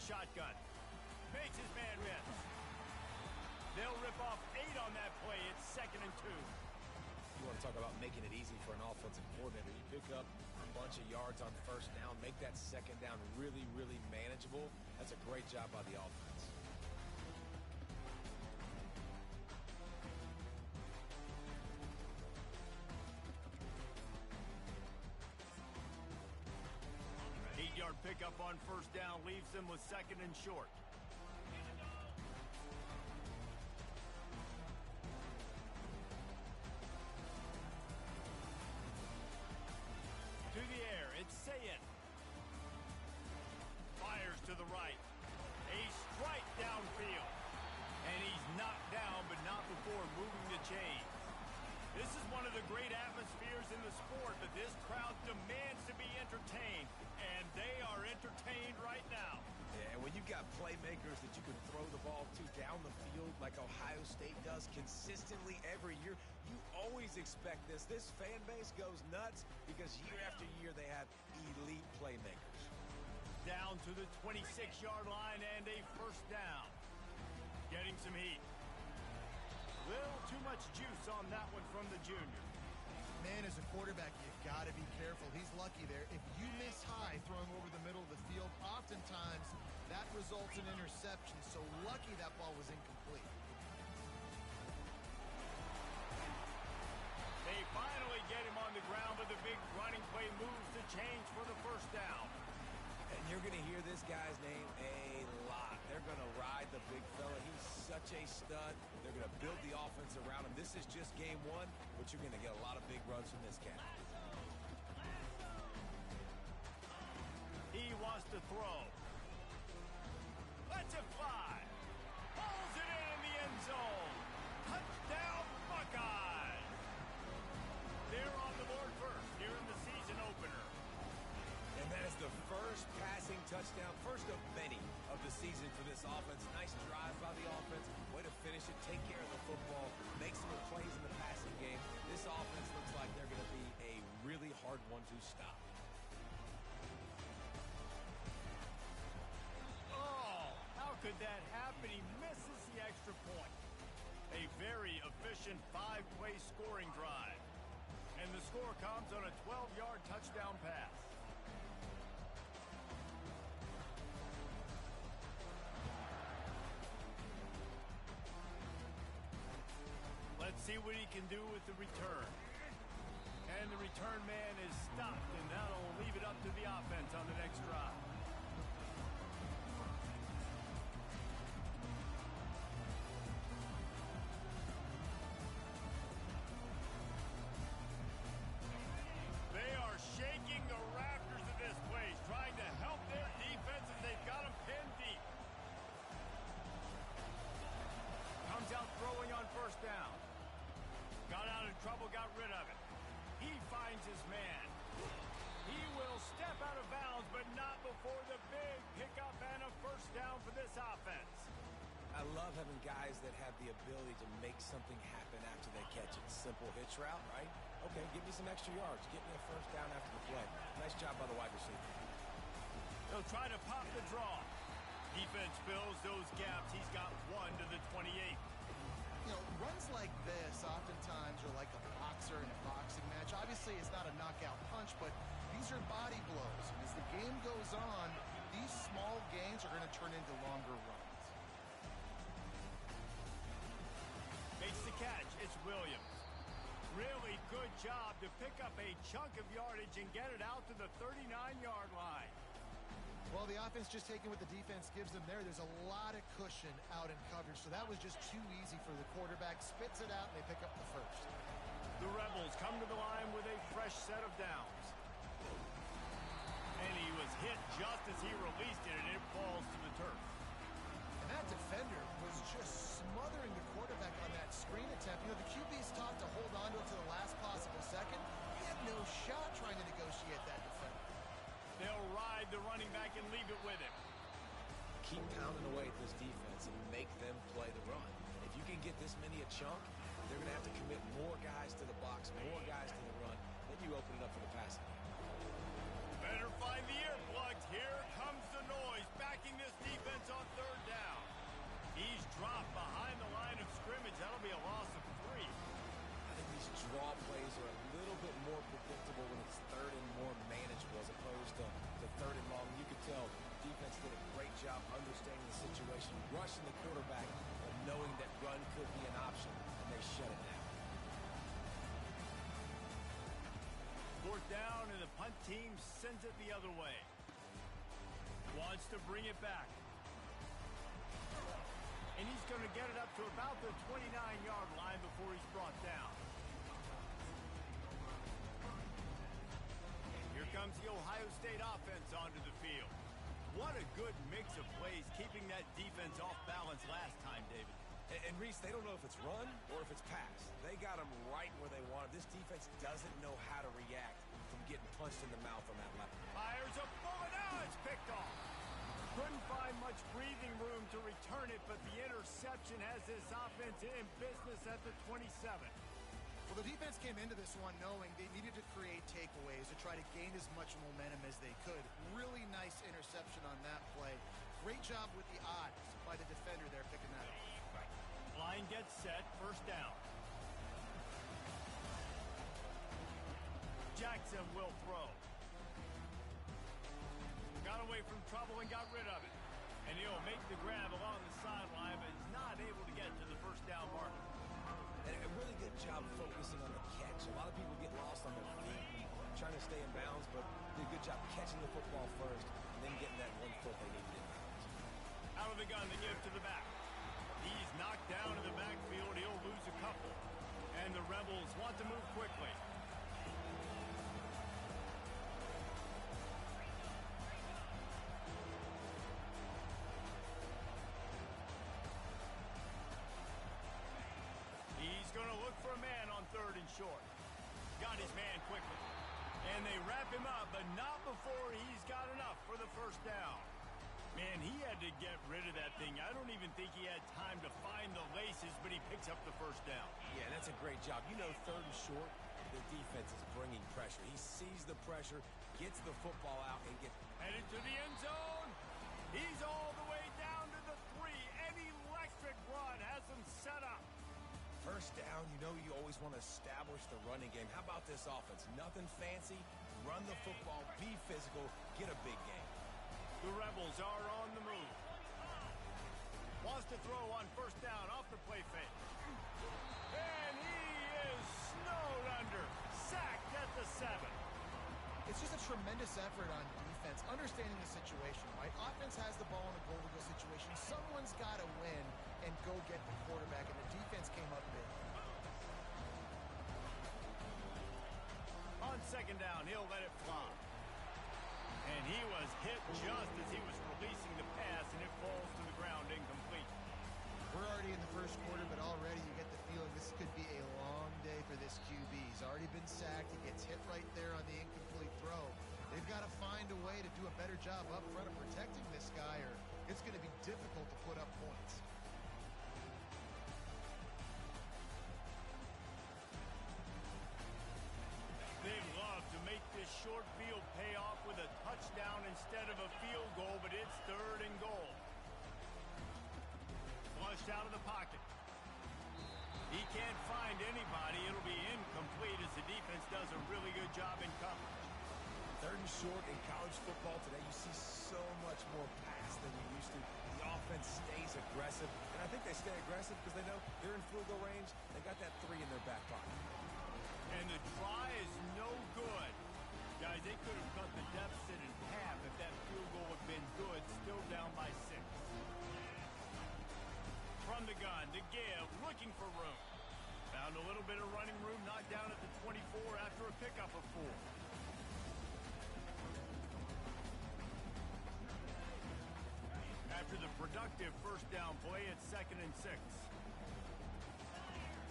the shotgun. Makes his man miss. They'll rip off 8 on that play. It's 2nd and 2. You want to talk about making it easy for an offensive coordinator. You pick up a bunch of yards on 1st down, make that 2nd down really, really manageable. That's a great job by the offense. Eight-yard pickup on 1st down leaves them with 2nd and short. To the air, it's Sayin. Fires to the right. A strike downfield. And he's knocked down, but not before moving the chains. This is one of the great atmospheres in the sport, but this crowd demands to be entertained, and they are entertained right now. Yeah, and when you've got playmakers that you can throw the ball to down the field like Ohio State does consistently every year, you always expect this. This fan base goes nuts because year after year they have elite playmakers. Down to the 26-yard line and a 1st down. Getting some heat. Little too much juice on that one from the junior. Man, as a quarterback, you've got to be careful. He's lucky there. If you miss high throwing over the middle of the field, oftentimes that results in interception. So lucky that ball was incomplete. They finally get him on the ground, but the big running play moves the chains for the 1st down. And you're going to hear this guy's name a lot. They're going to ride the big fella. He's such a stud. They're going to build the offense around him. This is just game 1, but you're going to get a lot of big runs from this cat. He wants to throw. Lets it fly. Pulls it in the end zone. Touchdown, Buckeyes. They're on the board first here in the season opener. And that is the first passing touchdown, first of many of the season for this offense. Nice drive by the offense. Way to finish it, take care of the football, make some plays in the passing game. This offense looks like they're going to be a really hard one to stop. Oh, how could that happen? He misses the extra point. A very efficient 5-play scoring drive. And the score comes on a 12-yard touchdown pass. Let's see what he can do with the return. And the return man is stopped, and that'll leave it up to the offense on the next drive. They are shaking the rafters of this place, trying to help their defense as they've got them pinned deep. Comes out throwing on 1st down. Got out of trouble, got rid of it. He finds his man. He will step out of bounds, but not before the big pickup and a 1st down for this offense. I love having guys that have the ability to make something happen after they catch it. Simple hitch route, right? Okay, give me some extra yards. Get me a 1st down after the play. Nice job by the wide receiver. They'll try to pop the draw. Defense fills those gaps. He's got 1 to the 28. You know, runs like this oftentimes are like a boxer in a boxing match. Obviously, it's not a knockout punch, but these are body blows. And as the game goes on, these small gains are going to turn into longer runs. Makes the catch. It's Williams. Really good job to pick up a chunk of yardage and get it out to the 39-yard line. Well, the offense just taking what the defense gives them there. There's a lot of cushion out in coverage, so that was just too easy for the quarterback. Spits it out, and they pick up the 1st. The Rebels come to the line with a fresh set of downs. And he was hit just as he released it, and it falls to the turf. And that defender was just smothering the quarterback on that screen attempt. You know, the QB's taught to hold on to it to the last possible second. He had no shot trying to negotiate that defender. They'll ride the running back and leave it with him. Keep pounding away at this defense and make them play the run. If you can get this many a chunk, they're going to have to commit more guys to the box, more guys to the run. Then you open it up for the passing game. Better find the earplugs. Here comes the noise, backing this defense down, and the punt team sends it the other way. Wants to bring it back. And he's going to get it up to about the 29-yard line before he's brought down. Here comes the Ohio State offense onto the field. What a good mix of plays, keeping that defense off balance last time, David. And Reese, they don't know if it's run or if it's pass. They got them right where they want them. This defense doesn't know how to react from getting punched in the mouth on that left. Fires a bullet. Now it's picked off. Couldn't find much breathing room to return it, but the interception has this offense in business at the 27. Well, the defense came into this one knowing they needed to create takeaways to try to gain as much momentum as they could. Really nice interception on that play. Great job with the eyes by the defender there picking that up. Line gets set, first down. Jackson will throw. Got away from trouble and got rid of it. And he'll make the grab along the sideline, but is not able to get to the first down marker. And a really good job focusing on the catch. A lot of people get lost on their feet, trying to stay in bounds, but did a good job catching the football first and then getting that 1 foot they needed in bounds. Out of the gun, they give to the back. He's knocked down in the backfield. He'll lose a couple. And the Rebels want to move quickly. He's going to look for a man on 3rd and short. Got his man quickly. And they wrap him up, but not before he's got enough for the first down. Man, he had to get rid of that thing. I don't even think he had time to find the laces, but he picks up the first down. Yeah, that's a great job. You know, 3rd and short, the defense is bringing pressure. He sees the pressure, gets the football out, and gets headed to the end zone. He's all the way down to the 3. An electric run has him set up. First down, you know you always want to establish the running game. How about this offense? Nothing fancy. Run the football, be physical, get a big game. The Rebels are on the move. Wants to throw on first down off the play fake. And he is snowed under. Sacked at the 7. It's just a tremendous effort on defense, understanding the situation, right? Offense has the ball in a goal-to-go situation. Someone's got to win and go get the quarterback, and the defense came up big. On 2nd down, he'll let it fly. And he was hit just as he was releasing the pass, and it falls to the ground incomplete. We're already in the first quarter, but already you get the feeling this could be a long day for this QB. He's already been sacked. He gets hit right there on the incomplete throw. They've got to find a way to do a better job up front of protecting this guy, or it's going to be difficult to put up points. They'd love to make this short field pay off with a touchdown instead of a field goal, but it's 3rd and goal. Flushed out of the pocket. He can't find anybody. It'll be incomplete as the defense does a really good job in coverage. 3rd and short in college football today, you see so much more pass than you used to. The offense stays aggressive, and I think they stay aggressive because they know they're in field goal range. They got that 3 in their back pocket. And the try is no good. Guys, they could have cut the deficit in half if that field goal had been good. Still down by 6. From the gun to give, looking for room. Found a little bit of running room, knocked down at the 24 after a pickup of 4. After the productive first down play, it's 2nd and 6.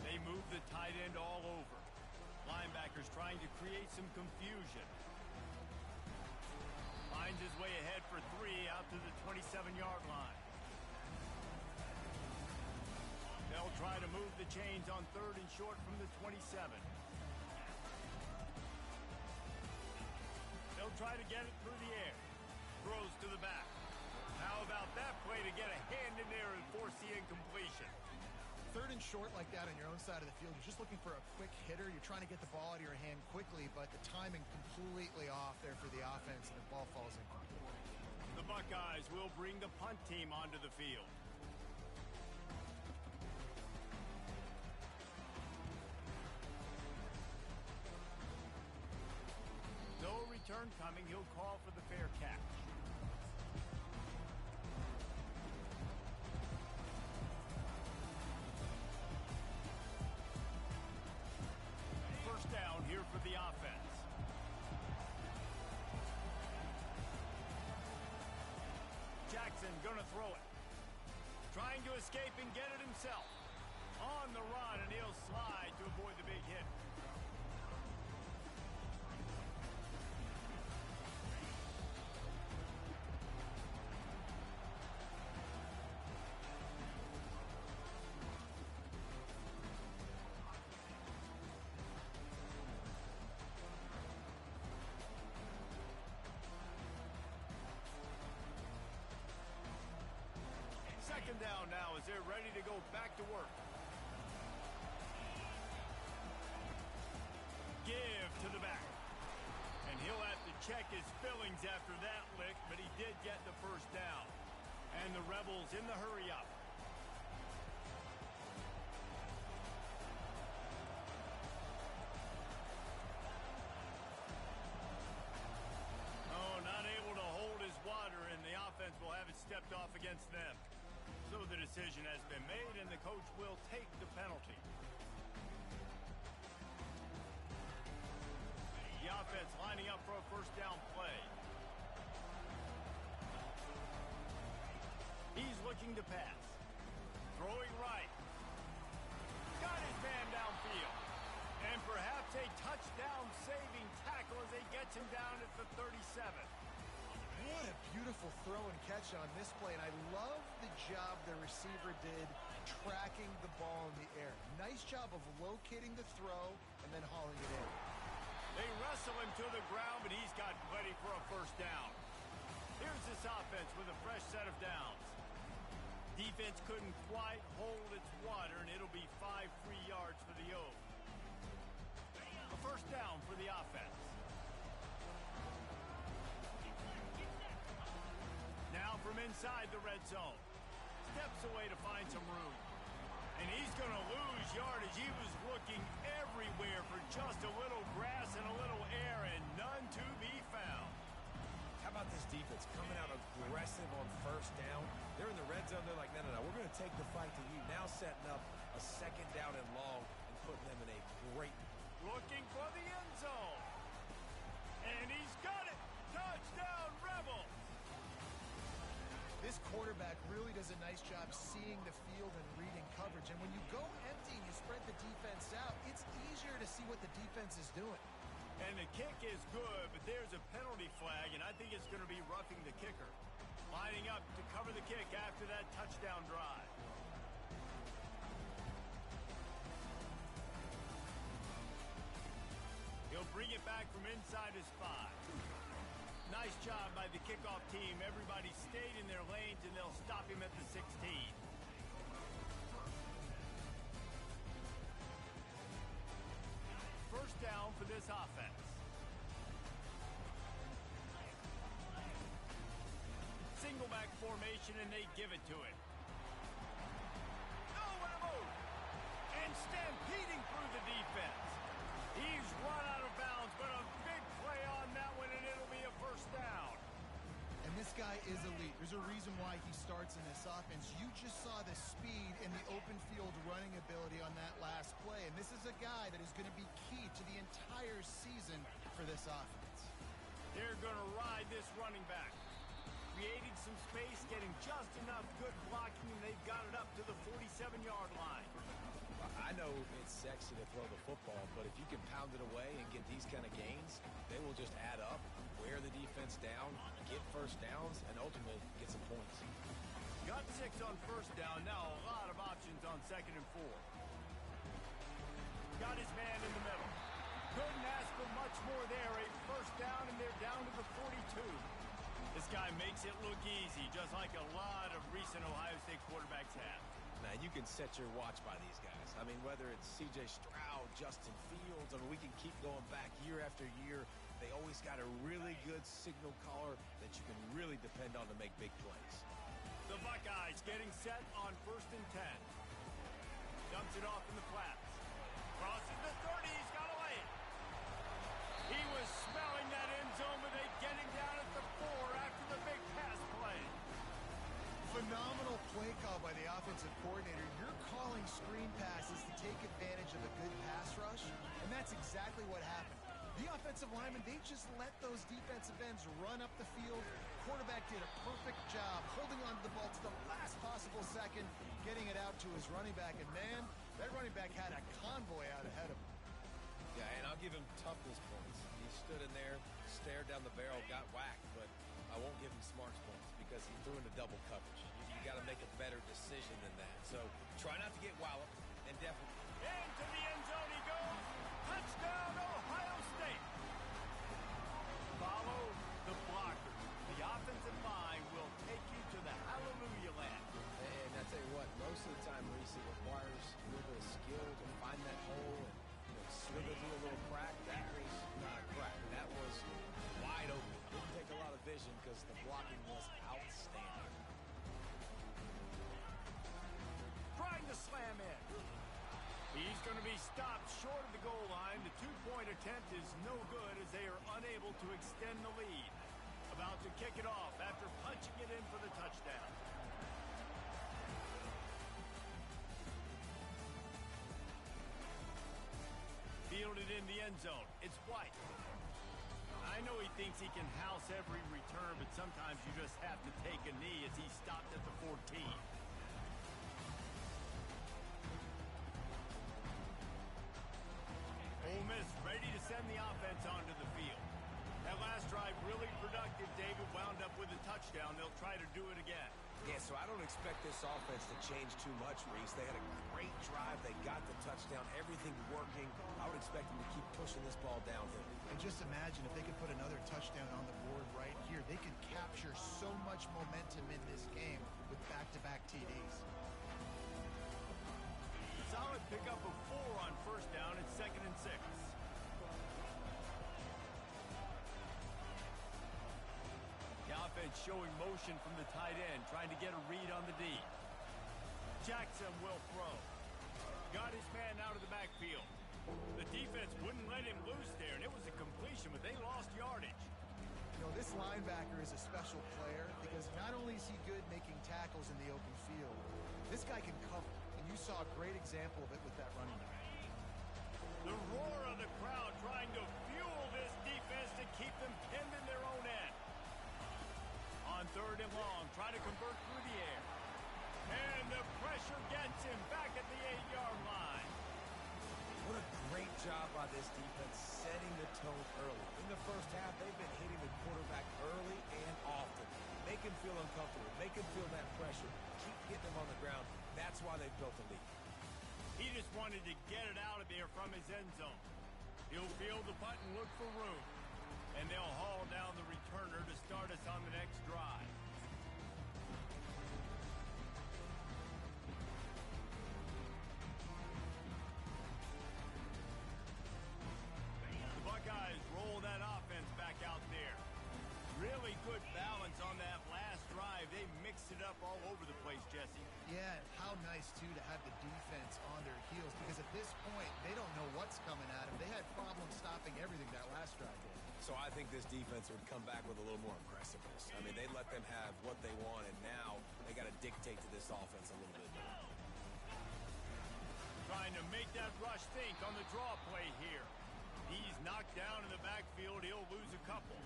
They move the tight end all over. Linebackers trying to create some confusion. Finds his way ahead for 3 out to the 27-yard line. They'll try to move the chains on 3rd and short from the 27. They'll try to get it through the air. Throws to the back. How about that play to get a hand in there and force the incompletion? 3rd and short like that on your own side of the field. You're just looking for a quick hitter. You're trying to get the ball out of your hand quickly, but the timing completely off there for the offense, and the ball falls incomplete. The Buckeyes will bring the punt team onto the field. return coming. He'll call for the fair catch. First down here for the offense. Jackson gonna throw it. Trying to escape and get it himself. On the run, and he'll slide to avoid the big hit. Second down now as they're ready to go back to work. Give to the back. And he'll have to check his fillings after that lick, but he did get the first down. And the Rebels in the hurry up. Oh, not able to hold his water, and the offense will have it stepped off against them. So the decision has been made, and the coach will take the penalty. The offense lining up for a first down play. He's looking to pass. Throwing right. Got his man downfield. And perhaps a touchdown-saving tackle as they get him down at the 37. What a beautiful throw and catch on this play, and I love the job the receiver did tracking the ball in the air. Nice job of locating the throw and then hauling it in. They wrestle him to the ground, but he's got plenty for a first down. Here's this offense with a fresh set of downs. Defense couldn't quite hold its water, and it'll be 5 free yards for the O's. A first down for the offense. Now from inside the red zone. Steps away to find some room. And he's going to lose yardage. He was looking everywhere for just a little grass and a little air, and none to be found. How about this defense coming out aggressive on first down? They're in the red zone. They're like, no, we're going to take the fight to you. Now setting up a second down and long and putting them in a great... Looking for the end zone. And he's got it. Touchdown, Rebels. This quarterback really does a nice job seeing the field and reading coverage. And when you go empty and you spread the defense out, it's easier to see what the defense is doing. And the kick is good, but there's a penalty flag, and I think it's going to be roughing the kicker. Lining up to cover the kick after that touchdown drive. He'll bring it back from inside his 5. Nice job by the kickoff team. Everybody stayed in their lanes, and they'll stop him at the 16. First down for this offense. Single back formation, and they give it to him. Oh, what a move! And stampeding through the defense. He's run out of bounds, but a big play on that one, and it'll be a first down. And this guy is elite. There's a reason why he starts in this offense. You just saw the speed and the open field running ability on that last play. And this is a guy that is going to be key to the entire season for this offense. They're going to ride this running back. Creating some space, getting just enough good blocking, and they've got it up to the 47-yard line. I know it's sexy to throw the football, but if you can pound it away and get these kind of gains, they will just add up, wear the defense down, get first downs, and ultimately get some points. Got 6 on first down. Now a lot of options on 2nd and 4. Got his man in the middle. Couldn't ask for much more there. A first down, and they're down to the 42. This guy makes it look easy, just like a lot of recent Ohio State quarterbacks have. Now, you can set your watch by these guys. I mean, whether it's C.J. Stroud, Justin Fields, I mean, we can keep going back year after year. They always got a really good signal caller that you can really depend on to make big plays. The Buckeyes getting set on 1st and 10. Dumps it off in the flats. Crosses the 30. He's got to lay it. He was smelling that end zone, but they get him down at the 4 after the big pass play. Phenomenal play call by the offensive coordinator. You're calling screen passes to take advantage of a good pass rush, and that's exactly what happened. The offensive linemen, they just let those defensive ends run up the field. Quarterback did a perfect job holding on to the ball to the last possible second, getting it out to his running back, and man, that running back had a convoy out ahead of him. Yeah, and I'll give him toughness points. He stood in there, stared down the barrel, got whacked, but I won't give him smarts points because he threw into double coverage. You got to make a better decision than that. So try not to get walloped, and definitely. Into the end zone he goes. Touchdown, Ohio State. Follow the blocker. The offensive line will take you to the hallelujah land. And I tell you what, most of the time, Reese, it requires a little bit of skill to find that hole and slither through a little crack. That was not a crack. That was wide open. Didn't take a lot of vision because the blocking was outstanding. Trying to slam in. He's going to be stopped short of the goal line. The two-point attempt is no good as they are unable to extend the lead. About to kick it off after punching it in for the touchdown. Fielded in the end zone. It's White. I know he thinks he can house every return, but sometimes you just have to take a knee as he stopped at the 14. Ole Miss ready to send the offense onto the field. That last drive really productive. David wound up with a touchdown. They'll try to do it again. Yeah, so I don't expect this offense to change too much, Reese. They had a great drive. They got the touchdown. Everything working. I would expect them to keep pushing this ball downhill. And just imagine if they could put another touchdown on the board right here. They could capture so much momentum in this game with back-to-back TDs. Solid pickup of 4 on first down. It's 2nd and 6. The offense showing motion from the tight end, trying to get a read on the D. Jackson will throw. Got his man out of the backfield. The defense wouldn't let him loose there, and it was a completion, but they lost yardage. You know, this linebacker is a special player because not only is he good making tackles in the open field, this guy can cover, and you saw a great example of it with that running back. The roar of the crowd trying to fuel this defense to keep them pinned in their own end. On 3rd and long, try to convert through the air. And the pressure gets him back at the 8-yard line. What a great job by this defense setting the tone early. In the first half, they've been hitting the quarterback early and often. Make him feel uncomfortable. Make him feel that pressure. Keep getting him on the ground. That's why they've built a lead. He just wanted to get it out of there from his end zone. He'll field the punt and look for room. And they'll haul down the returner to start us on the next drive. The Buckeyes roll that offense back out there. Really good balance on that last drive. They mixed it up all over the place, Jesse. Yeah, how nice, too, to have the defense on their heels because at this point, they don't know what's coming at them. They had problems stopping everything that last drive did. So I think this defense would come back with a little more aggressiveness. I mean, they let them have what they want, and now they got to dictate to this offense a little bit more. Trying to make that rush think on the draw play here. He's knocked down in the backfield. He'll lose a couple.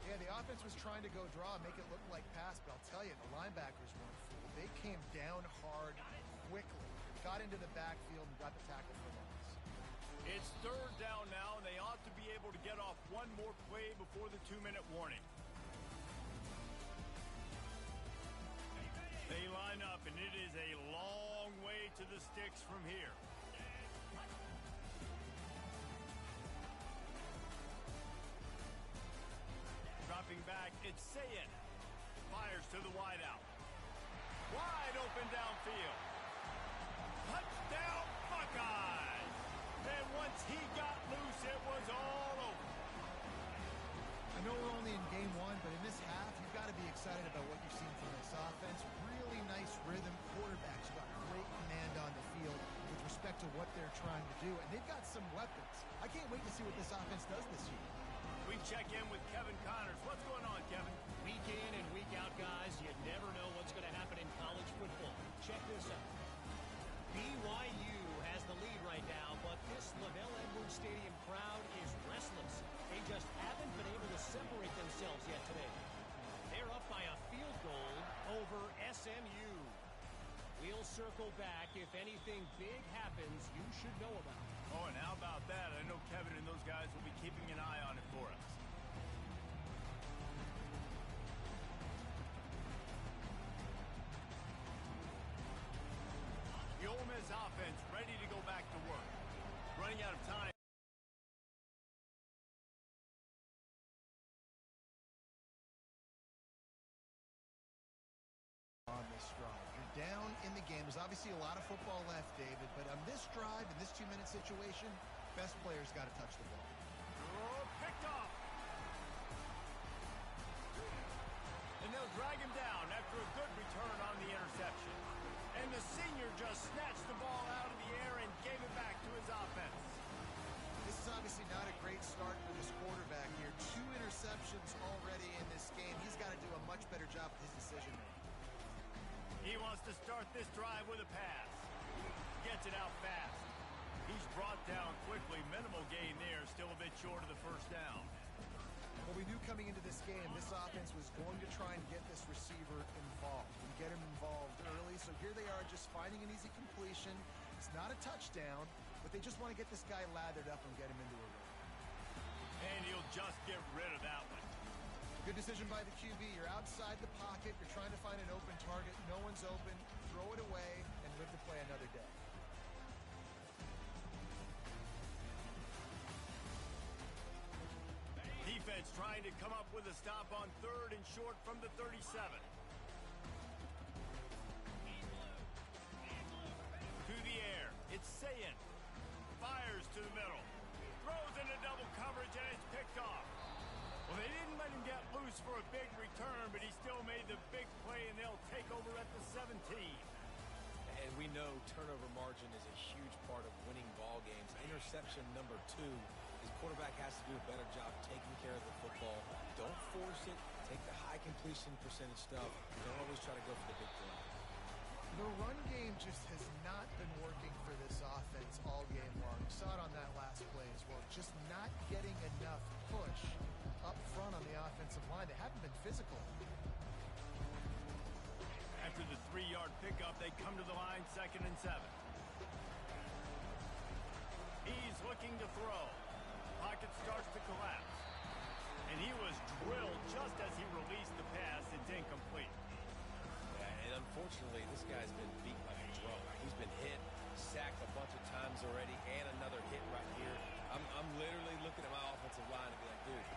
Yeah, the offense was trying to go draw, make it look like pass, but I'll tell you, the linebackers weren't fooled. They came down hard quickly, got into the backfield, and got the tackle for loss. It's 3rd down now, and they ought to be able to get off one more play before the 2-minute warning. They line up, and it is a long way to the sticks from here. Dropping back, it's Sayin. Fires to the wideout. Wide open downfield. Touchdown, Buckeyes! And once he got loose, it was all over. I know we're only in game 1, but in this half, you've got to be excited about what you've seen from this offense. Really nice rhythm quarterbacks. You've got great command on the field with respect to what they're trying to do, and they've got some weapons. I can't wait to see what this offense does this year. We check in with Kevin Connors. What's going on, Kevin? Week in and week out, guys, you never know what's going to happen in college football. Check this out. BYU has the lead right now, but this LaVell Edwards Stadium crowd is restless. They just haven't been able to separate themselves yet today. They're up by a field goal over SMU. We'll circle back. If anything big happens, you should know about it. Oh, and how about that? I know Kevin and those guys will be keeping an eye on it for us. The Ole Miss offense ready to go back to work. Running out of time. On this drive, you're down in the game. There's obviously a lot of football left, David, but on this drive, in this 2-minute situation, best player's got to touch the ball. Oh, picked off. And they'll drag him down after a good return on the interception. And the senior just snatched the ball out of the air and gave it back to his offense. This is obviously not a great start for this quarterback here. 2 interceptions already in this game. He's got to do a much better job with his decision-making. He wants to start this drive with a pass. Gets it out fast. He's brought down quickly. Minimal gain there. Still a bit short of the first down. Well, we knew coming into this game, this offense was going to try and get this receiver involved and get him involved early. So here they are just finding an easy completion. It's not a touchdown, but they just want to get this guy lathered up and get him into a run. And he'll just get rid of that one. Good decision by the QB. You're outside the pocket. You're trying to find an open target. No one's open. Throw it away and live to play another day. Defense trying to come up with a stop on 3rd and short from the 37. To the air. It's Sayin. Fires to the middle. Throws into double coverage and it's picked off. Well, they didn't let him get loose for a big return, but he still made the big play, and they'll take over at the 17. And we know turnover margin is a huge part of winning ball games. Interception number 2. His quarterback has to do a better job taking care of the football. Don't force it. Take the high completion percentage stuff. Don't always try to go for the big play. The run game just has not been working for this offense all game long. You saw it on that last play as well. Just not getting enough push up front on the offensive line. They haven't been physical. After the 3-yard pickup, they come to the line 2nd and 7. He's looking to throw. Pocket starts to collapse. And he was drilled just as he released the pass. It's incomplete. Yeah, and unfortunately, this guy's been beat like a drum. He's been hit, sacked a bunch of times already, and another hit right here. I'm literally looking at my offensive line and be like, dude,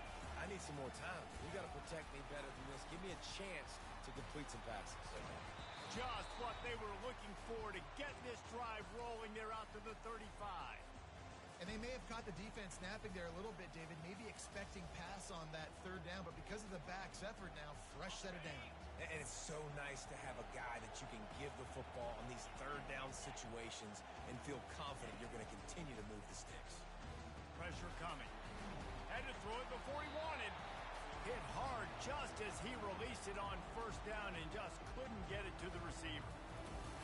I need some more time. You got to protect me better than this. Give me a chance to complete some passes. Just what they were looking for to get this drive rolling. They're out to the 35. And they may have caught the defense napping there a little bit, David, maybe expecting pass on that 3rd down, but because of the back's effort now, fresh set of down. And it's so nice to have a guy that you can give the football on these 3rd down situations and feel confident you're going to continue to move the sticks. Pressure coming. Had to throw it before he wanted. Hit hard just as he released it on 1st down and just couldn't get it to the receiver.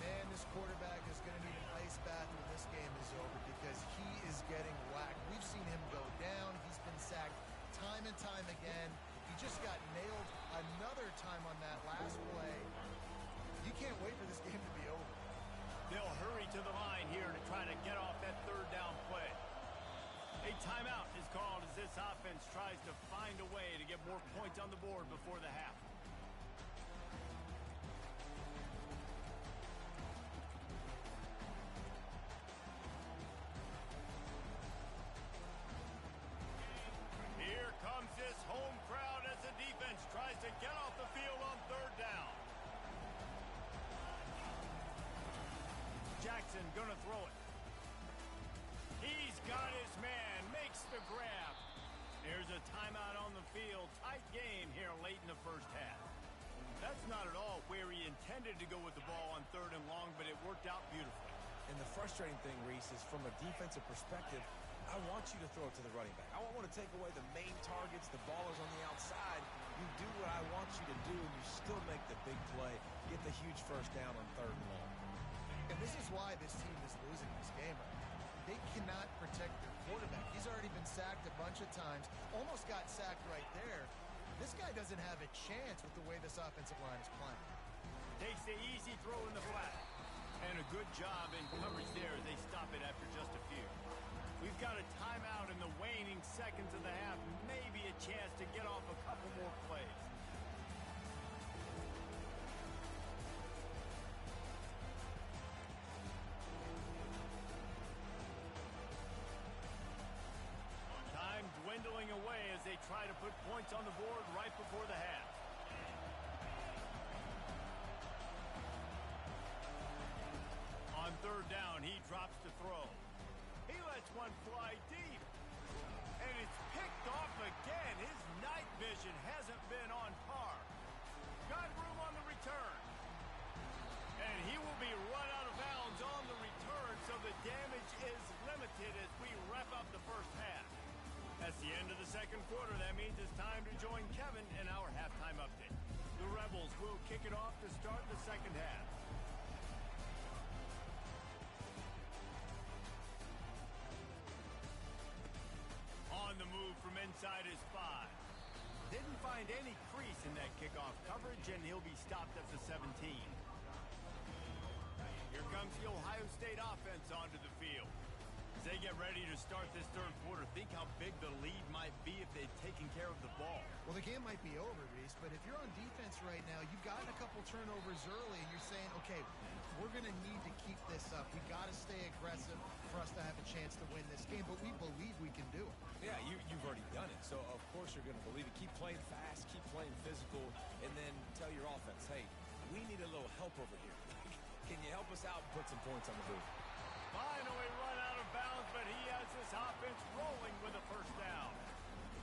Man, this quarterback is going to need an ice bath when this game is over because he is getting whacked. We've seen him go down. He's been sacked time and time again. He just got nailed another time on that last play. You can't wait for this game to be over. They'll hurry to the line here to try to get off that 3rd down play. A timeout is called as this offense tries to find a way to get more points on the board before the half. Here comes this home crowd as the defense tries to get off the field on 3rd down. Jackson gonna throw it. He's got his man, makes the grab. There's a timeout on the field. Tight game here late in the first half. That's not at all where he intended to go with the ball on 3rd and long, but it worked out beautifully. And the frustrating thing, Reese, is from a defensive perspective, I want you to throw it to the running back. I want to take away the main targets, the ballers on the outside. You do what I want you to do, and you still make the big play, get the huge first down on 3rd and long. And this is why this team is losing this game right now. They cannot protect their quarterback. He's already been sacked a bunch of times, almost got sacked right there. This guy doesn't have a chance with the way this offensive line is playing. Takes the easy throw in the flat. And a good job in coverage there as they stop it after just a few. We've got a timeout in the waning seconds of the half. Maybe a chance to get off a couple more plays. Time dwindling away as they try to put points on the board right before the half. On 3rd down, he drops the throw. He lets one fly deep. And it's picked off again. His night vision hasn't been on par. Got room on the return. And he will be run out of bounds on the return, so the damage is limited as we wrap up the first half. That's the end of the second quarter. That means it's time to join Kevin in our halftime update. The Rebels will kick it off to start the second half. On the move from inside his 5. Didn't find any crease in that kickoff coverage, and he'll be stopped at the 17. Here comes the Ohio State offense onto the field. As they get ready to start this third quarter, think how big the lead might be if they'd taken care of the ball. Well, the game might be over, Reese, but if you're on defense right now, you've gotten a couple turnovers early, and you're saying, okay, we're going to need to keep this up. We got to stay aggressive for us to have a chance to win this game, but we believe we can do it. Yeah, you've already done it, so of course you're going to believe it. Keep playing fast, keep playing physical, and then tell your offense, hey, we need a little help over here. Can you help us out and put some points on the board? Finally run out of bounds, but he has this offense rolling with a first down.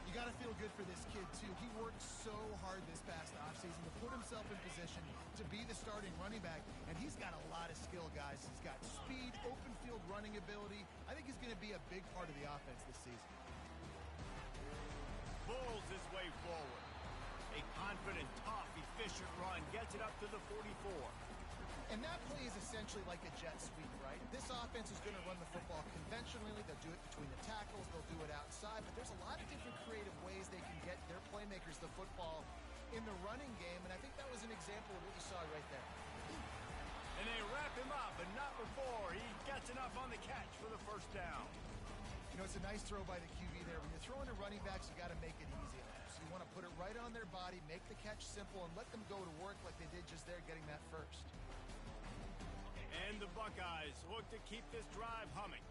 You got to feel good for this kid, too. He worked so hard this past offseason to put himself in position to be the starting running back, and he's got a lot of skill, guys. He's got speed, open field running ability. I think he's going to be a big part of the offense this season. Bulls his way forward. A confident, tough, efficient run gets it up to the 44. And that play is essentially like a jet sweep, right? This offense is going to run the football conventionally. They'll do it between the tackles. They'll do it outside. But there's a lot of different creative ways they can get their playmakers the football in the running game. And I think that was an example of what you saw right there. And they wrap him up, but not before he gets enough on the catch for the first down. You know, it's a nice throw by the QB there. When you're throwing to running backs, you got to make it easy. So you want to put it right on their body, make the catch simple, and let them go to work like they did just there getting that first. And the Buckeyes look to keep this drive humming.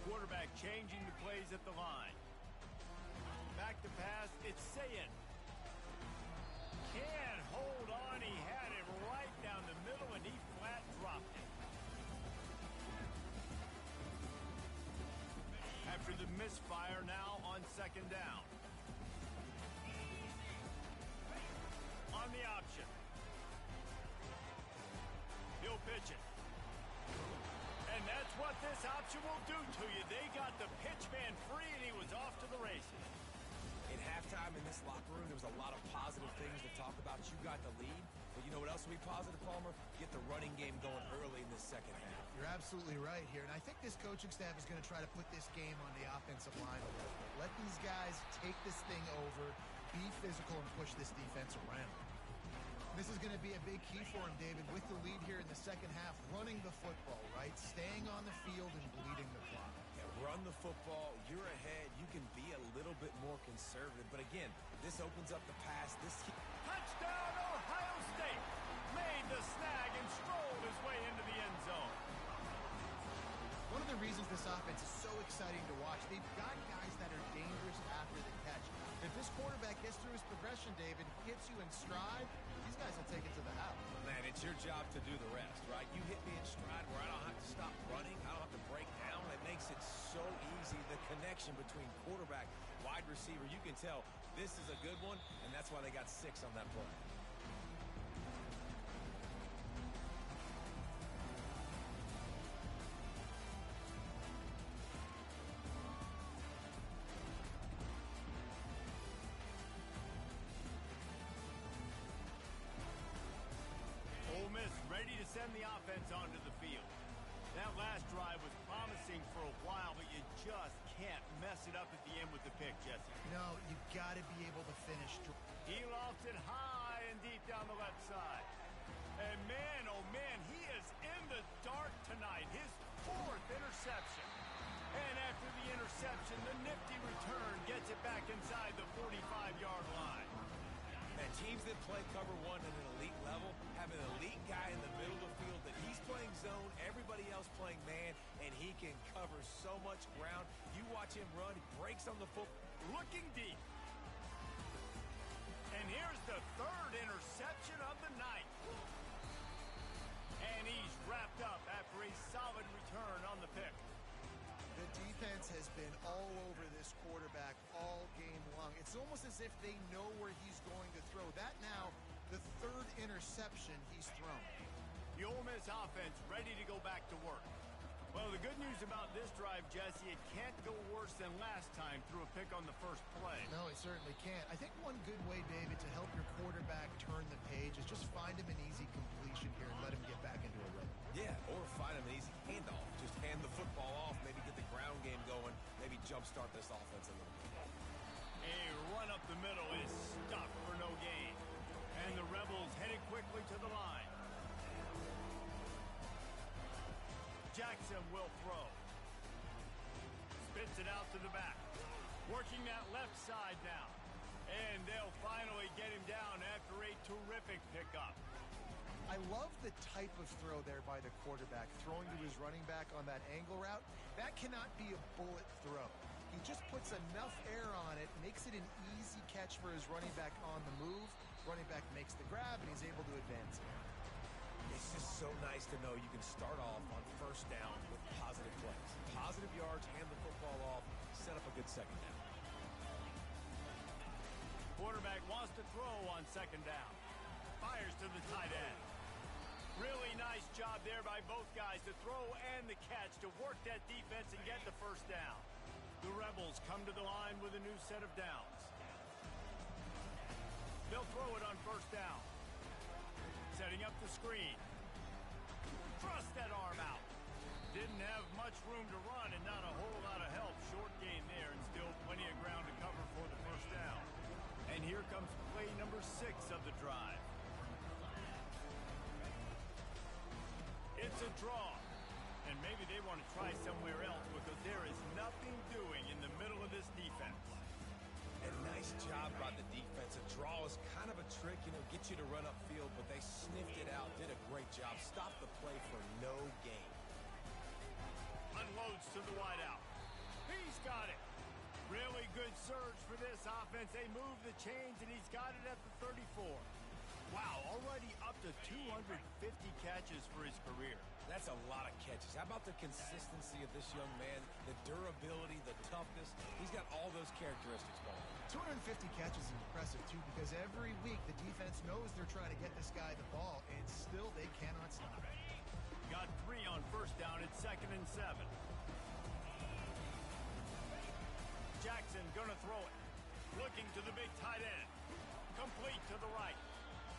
Quarterback changing the plays at the line. Back to pass, it's Sayin. Can't hold on, he had it right down the middle and he flat dropped it. After the misfire, now on 2nd down. On the option. He'll pitch it. And that's what this option will do to you. They got the pitch man free, and he was off to the races. At halftime in this locker room, there was a lot of positive things to talk about. You got the lead, but you know what else will be positive, Palmer? Get the running game going early in this second half. You're absolutely right here, and I think this coaching staff is going to try to put this game on the offensive line a little bit. Let these guys take this thing over, be physical, and push this defense around. This is going to be a big key for him, David, with the lead here in the second half, running the football, right? Staying on the field and bleeding the clock. Yeah, run the football. You're ahead. You can be a little bit more conservative. But again, this opens up the pass. Touchdown, Ohio State! Made the snag and strolled his way into the end zone. One of the reasons this offense is so exciting to watch, they've got guys that are dangerous after the catch. If this quarterback gets through his progression, David, hits you in stride, these guys will take it to the house. Man, it's your job to do the rest, right? You hit me in stride where I don't have to stop running. I don't have to break down. It makes it so easy. The connection between quarterback, wide receiver, you can tell this is a good one, and that's why they got 6 on that play. the offense onto the field. That last drive was promising for a while, but you just can't mess it up at the end with the pick, Jesse. No, you've got to be able to finish. He lofts it high and deep down the left side. And man, oh man, he is in the dark tonight. His 4th interception. And after the interception, the nifty return gets it back inside the 45-yard line. And teams that play cover one at an elite level have an elite guy in the middle of the field that he's playing zone, everybody else playing man, and he can cover so much ground. You watch him run, he breaks on the foot. Looking deep. And here's the 3rd interception of the night. And he's wrapped up after a solid return on the pick. The defense has been all over this quarterback all game long. It's almost as if they know where he's going to throw. That now, the 3rd interception he's thrown. The Ole Miss offense ready to go back to work. Well, the good news about this drive, Jesse, it can't go worse than last time through a pick on the first play. No, it certainly can't. I think one good way, David, to help your quarterback turn the page is just find him an easy completion here and let him get back into a rhythm. Yeah, or find him an easy handoff. Just hand the football off, maybe get the ground game going, maybe jumpstart this offense a little bit. A run up the middle is stopped for no gain. And the Rebels headed quickly to the line. Jackson will throw. Spits it out to the back. Working that left side now. And they'll finally get him down after a terrific pickup. I love the type of throw there by the quarterback, throwing to his running back on that angle route. That cannot be a bullet throw. He just puts enough air on it, makes it an easy catch for his running back on the move. Running back makes the grab, and he's able to advance it. It's just so nice to know you can start off on first down with positive plays. Positive yards, hand the football off, set up a good second down. Quarterback wants to throw on second down. Fires to the tight end. Really nice job there by both guys to throw and the catch to work that defense and get the first down. The Rebels come to the line with a new set of downs. They'll throw it on first down. Setting up the screen. Thrust that arm out. Didn't have much room to run and not a whole lot of help. Short gain there and still plenty of ground to cover for the first down. And here comes play number 6 of the drive. It's a draw. And maybe they want to try somewhere else because there is nothing doing in the middle of this defense. And nice job by the defense. A draw is kind of a trick, get you to run upfield, but they sniffed it out, did a great job. Stopped the play for no gain. Unloads to the wideout. He's got it. Really good surge for this offense. They move the chains, and he's got it at the 34. Wow, already up to 250 catches for his career. That's a lot of catches. How about the consistency of this young man, the durability, the toughness? He's got all those characteristics going. 250 catches is impressive, too, because every week the defense knows they're trying to get this guy the ball, and still they cannot stop it. Got 3 on first down at 2nd and 7. Jackson gonna throw it. Looking to the big tight end. Complete to the right.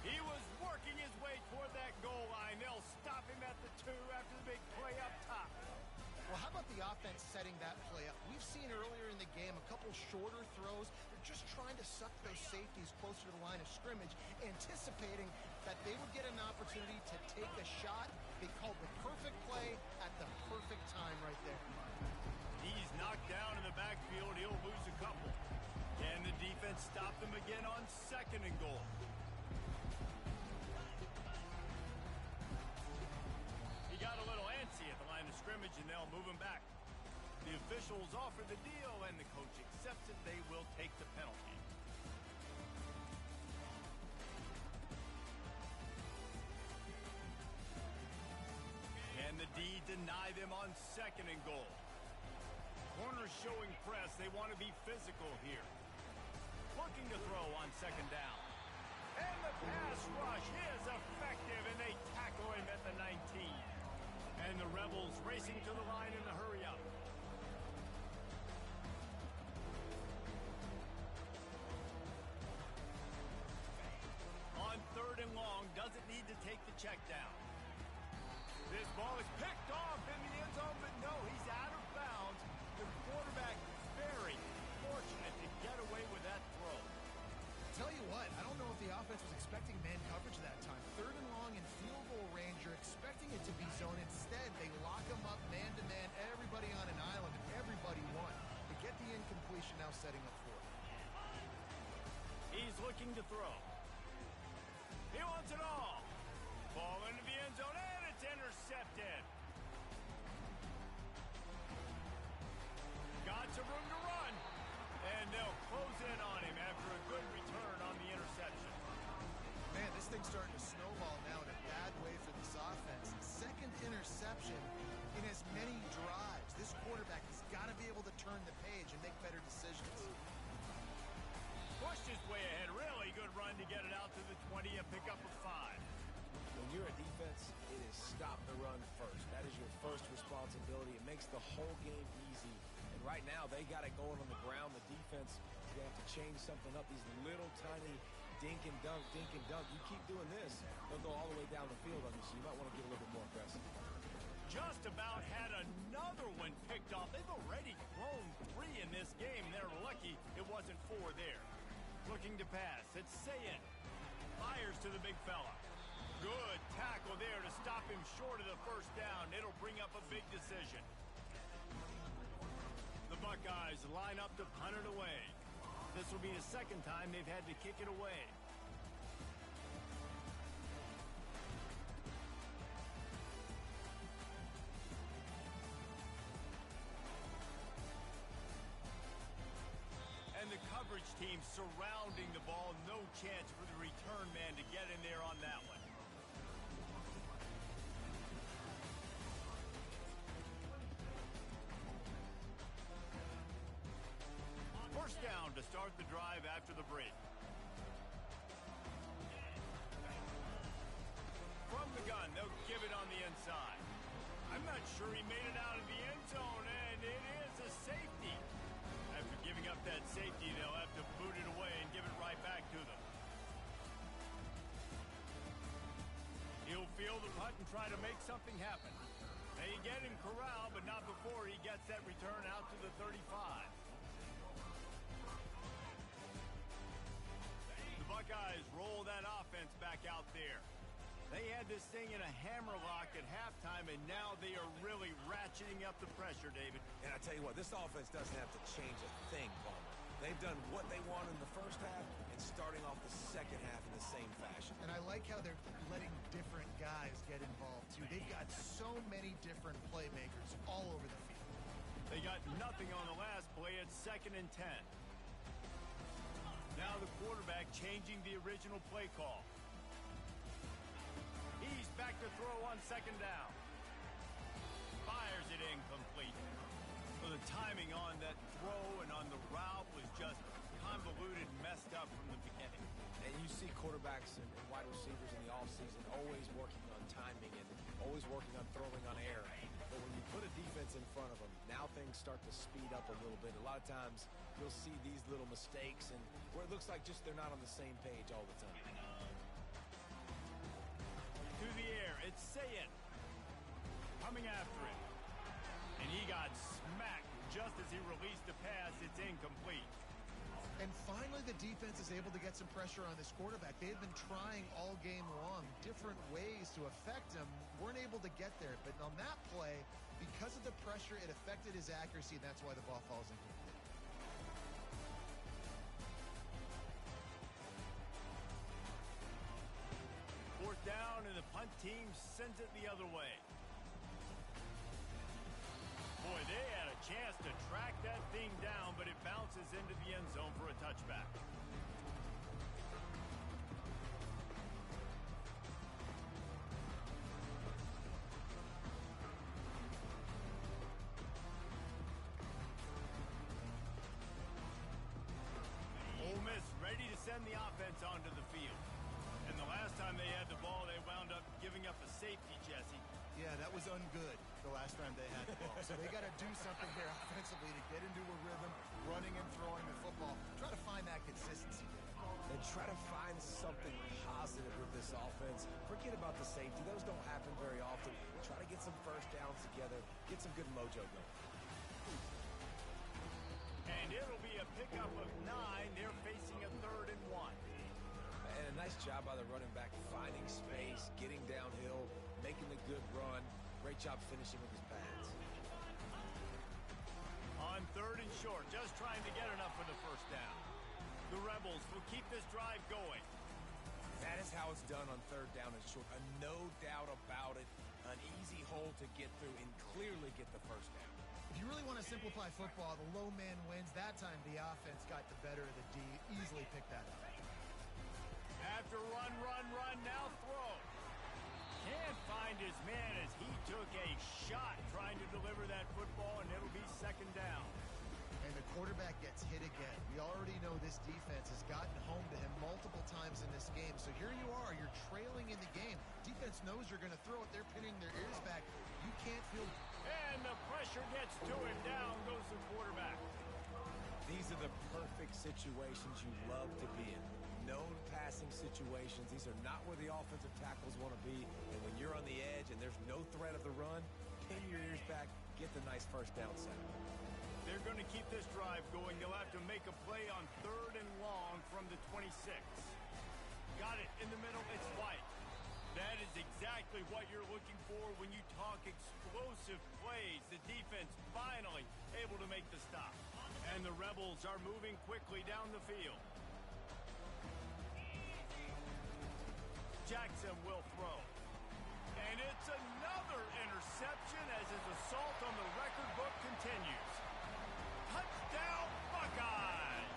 He was working his way toward that goal line. They'll stop him at the 2 after the big play up top. Well, how about the offense setting that play up? We've seen earlier in the game a couple shorter throws. They're just trying to suck those safeties closer to the line of scrimmage, anticipating that they would get an opportunity to take a shot. They called the perfect play at the perfect time right there. He's knocked down in the backfield. He'll lose a couple. And the defense stopped him again on 2nd and goal. He got a little antsy at the line of scrimmage, and they'll move him back. The officials offer the deal, and the coach accepts it. They will take the penalty. And the D deny them on 2nd and goal. Corners showing press. They want to be physical here. Looking to throw on 2nd down. And the pass rush is effective, and they tackle him at the 19. And the Rebels racing to the line in the hurry up. On 3rd and long, doesn't need to take the check down. This ball is picked off in the end zone, but no, he's out of bounds. The quarterback very fortunate to get away with that throw. Tell you what, I don't know if the offense was expecting man coverage that time. 3rd and long in field goal range, you're expecting it to be zone. Instead, they lock them up man-to-man, everybody on an island, and everybody won. They get the incompletion, now setting up 4th. He's looking to throw. He wants it all. Ball into the end zone, and it's intercepted. Got some room to run, and they'll close in on him after a good return on the interception. Man, this thing's starting to snowball now in a bad way for this offense. 2nd interception in as many drives. This quarterback has got to be able to turn the page and make better decisions. Pushed his way ahead. Really good run to get it out to the 20 and pick up a 5. When you're a defense, it is stop the run first. That is your first responsibility. It makes the whole game easy. And right now, they got it going on the ground. The defense is going to have to change something up. These little tiny dink and dunk, dink and dunk. You keep doing this, they'll go all the way down the field on you, so you might want to get a little bit more aggressive. Just about had another one picked off. They've already thrown 3 in this game. They're lucky it wasn't 4 there. Looking to pass. It's Sayin. Fires to the big fella. Good tackle there to stop him short of the first down. It'll bring up a big decision. The Buckeyes line up to punt it away. This will be the 2nd time they've had to kick it away. And the coverage team surrounding the ball. No chance for the return man to get in there on that one. First down to start the drive after the break. From the gun, they'll give it on the inside. I'm not sure he made it out of the end zone, and it is a safety. After giving up that safety, they'll have to boot it away and give it right back to them. He'll field the punt and try to make something happen. They get him corralled, but not before he gets that return out to the 35. The Buckeyes roll that offense back out there. They had this thing in a hammerlock at halftime, and now they are really ratcheting up the pressure, David. And I tell you what, this offense doesn't have to change a thing, Palmer. They've done what they want in the first half and starting off the second half in the same fashion. And I like how they're letting different guys get involved, too. They've got so many different playmakers all over the field. They got nothing on the last play. It's 2nd and 10. Now the quarterback changing the original play call. He's back to throw on 2nd down. Fires it incomplete. Well, the timing on that throw and on the route was just convoluted and messed up from the beginning. And you see quarterbacks and wide receivers in the offseason always working on timing and always working on throwing on air. But when you put a defense in front of them, now things start to speed up a little bit. A lot of times you'll see these little mistakes and where it looks like just they're not on the same page all the time. Through the air, it's Sayin. Coming after it. And he got smacked just as he released the pass. It's incomplete. And finally, the defense is able to get some pressure on this quarterback. They had been trying all game long, different ways to affect him, weren't able to get there. But on that play, because of the pressure, it affected his accuracy, and that's why the ball falls incomplete. Fourth down, and the punt team sends it the other way. Boy, they had a chance to track that thing down, but it bounces into the end zone for a touchback. Ole Miss ready to send the offense onto the field. And the last time they had the ball, they wound up giving up a safety, Jesse. Yeah, that was ungood the last time they had the ball. So they got to do something here offensively to get into a rhythm, running and throwing the football. football. Try to find that consistency. And try to find something positive with this offense. Forget about the safety. Those don't happen very often. Try to get some first downs together. Get some good mojo going. And it'll be a pickup of 9. They're facing a 3rd and 1. And a nice job by the running back finding space, getting downhill, making the good run. Great job finishing with his pads. On 3rd and short, just trying to get enough for the first down. The Rebels will keep this drive going. That is how it's done on 3rd down and short. No doubt about it. An easy hole to get through and clearly get the first down. If you really want to simplify football, the low man wins. That time the offense got the better of the D. Easily picked that up. After run, now throw. Can't find his man as he took a shot trying to deliver that football, and it'll be 2nd down. And the quarterback gets hit again. We already know this defense has gotten home to him multiple times in this game. So here you are, you're trailing in the game. Defense knows you're going to throw it. They're pinning their ears back. You can't feel... And the pressure gets to him. Down goes the quarterback. These are the perfect situations you love to be in. Known passing situations. These are not where the offensive tackles want to be. And when you're on the edge and there's no threat of the run, pin your ears back, get the nice first down center. They're going to keep this drive going. They'll have to make a play on 3rd and long from the 26. Got it in the middle. It's White. That is exactly what you're looking for when you talk explosive plays. The defense finally able to make the stop. And the Rebels are moving quickly down the field. Jackson will throw. And it's another interception as his assault on the record book continues. Touchdown, Buckeyes!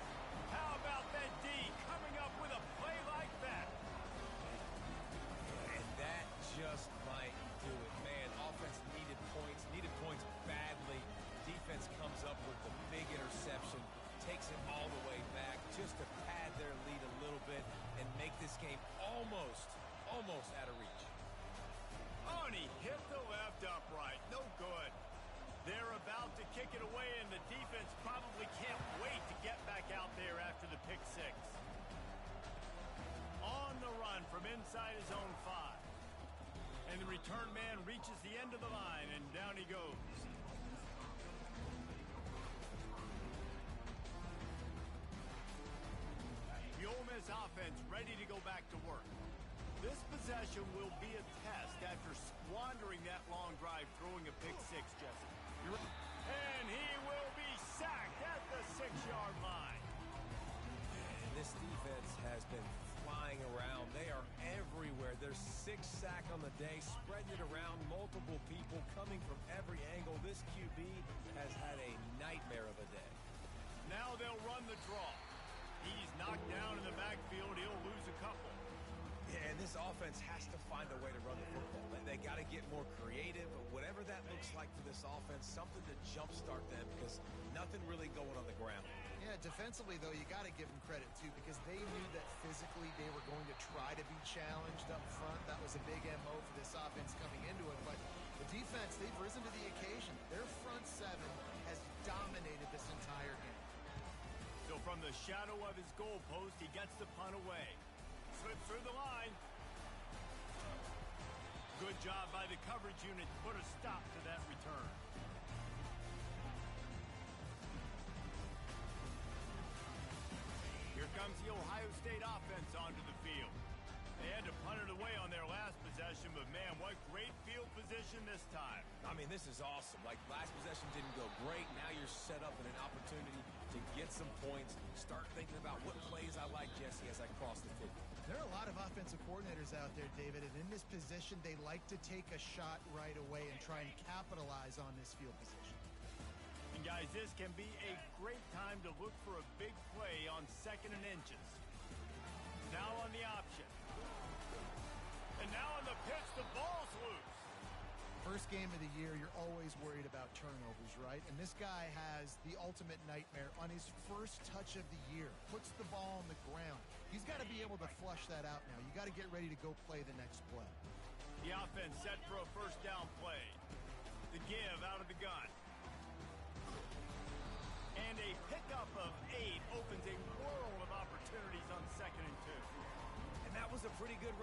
How about that D coming up with a play like that? And that just might do it. Man, offense needed points badly. Defense comes up with the big interception, takes it all the way back just to pad their lead a little bit and make this game almost out of reach. Oh, and he hit the left upright. No good. They're about to kick it away, and the defense probably can't wait to get back out there after the pick 6. On the run from inside his own 5. And the return man reaches the end of the line, and down he goes. The Ole Miss offense ready to go back to work. This possession will be a test after squandering that long drive throwing a pick 6, Jesse. And he will be sacked at the 6-yard line. And this defense has been flying around. They are everywhere. There's 6 sacks on the day, spreading it around, multiple people coming from every angle. This QB has had a nightmare of a day. Now they'll run the draw. He's knocked down in the backfield. He'll lose a couple. Yeah, and this offense has to find a way to run the football. They got to get more creative, but whatever that looks like for this offense, something to jumpstart them because nothing really going on the ground. Yeah, defensively, though, you got to give them credit, too, because they knew that physically they were going to try to be challenged up front. That was a big MO for this offense coming into it. But the defense, they've risen to the occasion. Their front 7 has dominated this entire game. So from the shadow of his goalpost, he gets the punt away. Slips through the line. Good job by the coverage unit to put a stop to that return. Here comes the Ohio State offense onto the field. They had to punt it away on their last possession, but man, what great field position this time. I mean, this is awesome. Like, last possession didn't go great. Now you're set up in an opportunity to get some points. Start thinking about what plays I like, Jesse, as I cross the 50. There are a lot of offensive coordinators out there, David, and in this position, they like to take a shot right away and try and capitalize on this field position. And guys, this can be a great time to look for a big play on 2nd and inches. Now on the option. And now on the pitch, the ball's loose. First game of the year, you're always worried about turnovers, right? And this guy has the ultimate nightmare on his first touch of the year. Puts the ball on the ground. He's got to be able to flush that out now. You got to get ready to go play the next play. The offense set for a first down play. The give out of the gun. And a pickup of 8 opens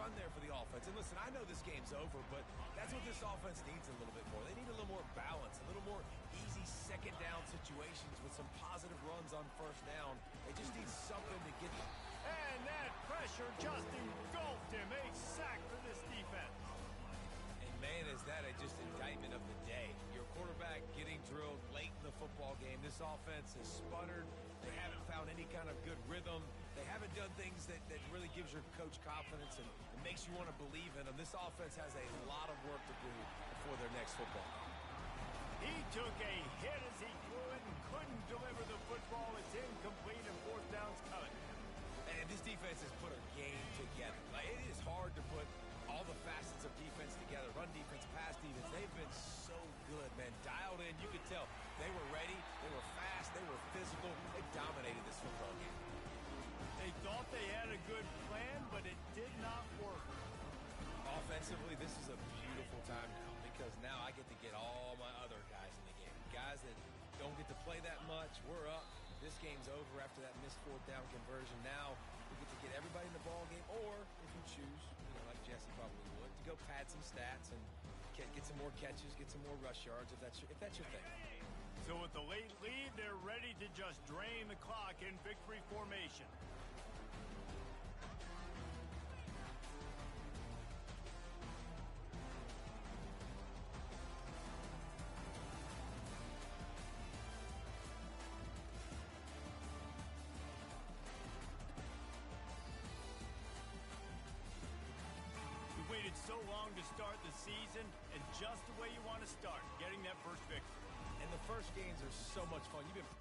run there for the offense. And listen, I know this game's over, but that's what this offense needs a little bit more. They need a little more balance, a little more easy second down situations with some positive runs on first down. They just need something to get them. And that pressure just engulfed him. A sack for this defense. And man, is that just indictment of the day. Your quarterback getting drilled late in the football game. This offense has sputtered. They haven't found any kind of good rhythm. They haven't done things that really gives your coach confidence and makes you want to believe in them. This offense has a lot of work to do before their next football game. He took a hit as he threw it and couldn't deliver the football. It's incomplete and fourth down's coming. And this defense has put a game together. Like, it is hard to put all the facets of defense together. Run defense, pass defense. They've been so good, man. Dialed in. You could tell they were ready. They were fast. They were physical. They dominated this football game. They thought they had a good plan, but it did not work. Offensively, this is a beautiful time now because now I get to get all my other guys in the game. Guys that don't get to play that much. We're up. This game's over after that missed fourth down conversion. Now we get to get everybody in the ball game, or if you choose, like Jesse probably would, to go pad some stats and get some more catches, get some more rush yards if that's your thing. So with the late lead, they're ready to just drain the clock in victory formation. Waited so long to start the season, and just the way you want to start, getting that first victory. And the first games are so much fun. You've been